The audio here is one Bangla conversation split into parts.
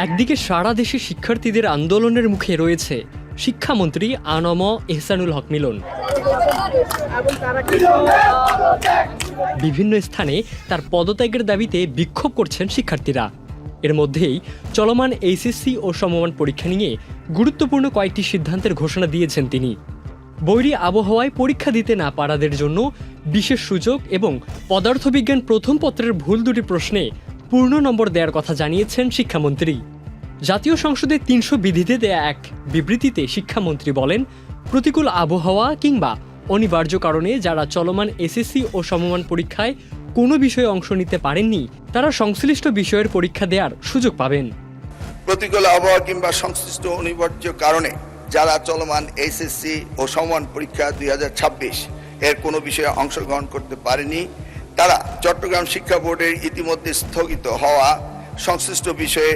একদিকে সারা দেশে শিক্ষার্থীদের আন্দোলনের মুখে রয়েছে শিক্ষামন্ত্রী আনম এহসানুল হক মিলন। বিভিন্ন স্থানে তার পদত্যাগের দাবিতে বিক্ষোভ করছেন শিক্ষার্থীরা। এর মধ্যেই চলমান এইচএসসি ও সমমান পরীক্ষা নিয়ে গুরুত্বপূর্ণ কয়েকটি সিদ্ধান্তের ঘোষণা দিয়েছেন তিনি। বৈরী আবহাওয়ায় পরীক্ষা দিতে না পারাদের জন্য বিশেষ সুযোগ এবং পদার্থবিজ্ঞান প্রথম পত্রের ভুল দুটি প্রশ্নে পূর্ণ নম্বর দেওয়ার কথা জানিয়েছেন শিক্ষামন্ত্রী। জাতীয় সংসদে ৩০০ বিধিতে দেয়া এক বিবৃতিতে শিক্ষামন্ত্রী বলেন, প্রতিকূল আবহাওয়া কিংবা অনিবার্য কারণে যারা চলমান এসএসসি ও সমমান পরীক্ষায় কোনো বিষয়ে অংশ নিতে পারেননি তারা সংশ্লিষ্ট বিষয়ের পরীক্ষা দেওয়ার সুযোগ পাবেন। প্রতিকূল আবহাওয়া কিংবা সংশ্লিষ্ট অনিবার্য কারণে যারা চলমান এসএসসি ও সমমান পরীক্ষা 2026 এর কোনো বিষয়ে অংশগ্রহণ করতে পারেনি তারা চট্টগ্রাম শিক্ষা বোর্ডের ইতিমধ্যে স্থগিত হওয়া সংশ্লিষ্ট বিষয়ে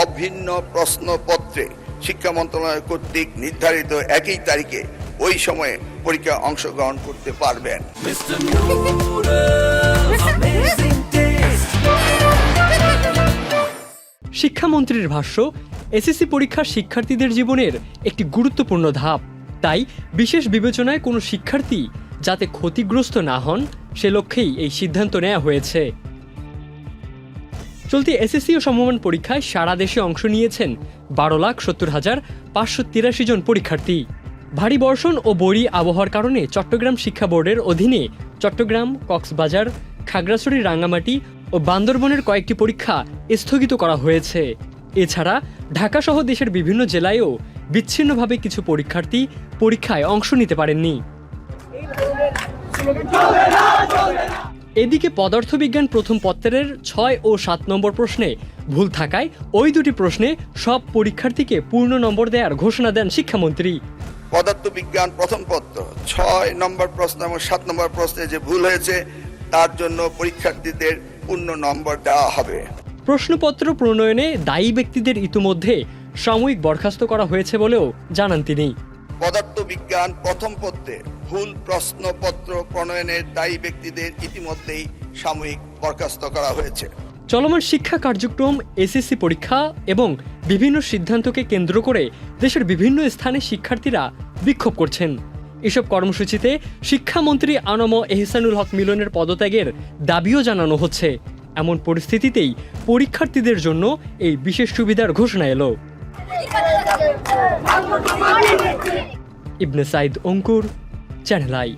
অভিন্ন প্রশ্নপত্রে শিক্ষা মন্ত্রণালয় কর্তৃক নির্ধারিত একই তারিখে ওই সময়ে পরীক্ষা অংশগ্রহণ করতে পারবেন। শিক্ষামন্ত্রীর ভাষ্য, এসএসসি পরীক্ষা শিক্ষার্থীদের জীবনের একটি গুরুত্বপূর্ণ ধাপ। তাই বিশেষ বিবেচনায় কোনো শিক্ষার্থী যাতে ক্ষতিগ্রস্ত না হন সে লক্ষ্যেই এই সিদ্ধান্ত নেওয়া হয়েছে। চলতি এসএসসি ও সমমান পরীক্ষায় সারা দেশে অংশ নিয়েছেন 12,70,583 জন পরীক্ষার্থী। ভারী বর্ষণ ও বৈরী আবহাওয়ার কারণে চট্টগ্রাম শিক্ষা বোর্ডের অধীনে চট্টগ্রাম, কক্সবাজার, খাগড়াছড়ি, রাঙ্গামাটি ও বান্দরবনের কয়েকটি পরীক্ষা স্থগিত করা হয়েছে। এছাড়া ঢাকাসহ দেশের বিভিন্ন জেলায়ও বিচ্ছিন্নভাবে কিছু পরীক্ষার্থী পরীক্ষায় অংশ নিতে পারেননি। এদিকে পদার্থবিজ্ঞান প্রথম পত্রের 6 ও 7 নম্বর প্রশ্নে ভুল থাকায় ওই দুটি প্রশ্নে সব পরীক্ষার্থীকে পূর্ণ নম্বর দেওয়ার ঘোষণা দেন শিক্ষামন্ত্রী। পদার্থবিজ্ঞান প্রথম পত্র 6 নম্বর প্রশ্ন এবং 7 নম্বর প্রশ্নে যে ভুল হয়েছে তার জন্য পরীক্ষার্থীদের পূর্ণ নম্বর দেওয়া হবে। প্রশ্নপত্র প্রণয়নে দায়ী ব্যক্তিদের ইতিমধ্যে সাময়িক বরখাস্ত করা হয়েছে বলেও জানান তিনি। পদার্থবিজ্ঞান প্রথম পত্রে ভুল প্রশ্নপত্র প্রণয়নের দায়ী ব্যক্তিদের ইতিমধ্যেই সাময়িক বরখাস্ত করা হয়েছে। চলমান শিক্ষা কার্যক্রম, এসএসসি পরীক্ষা এবং বিভিন্ন সিদ্ধান্তকে কেন্দ্র করে দেশের বিভিন্ন স্থানে শিক্ষার্থীরা বিক্ষোভ করছেন। এসব কর্মসূচিতে শিক্ষামন্ত্রী আনম এহসানুল হক মিলনের পদত্যাগের দাবিও জানানো হচ্ছে। এমন পরিস্থিতিতেই পরীক্ষার্থীদের জন্য এই বিশেষ সুবিধার ঘোষণা এলো। ইবনে সাইদ অঙ্কুর, চ্যানেল আই।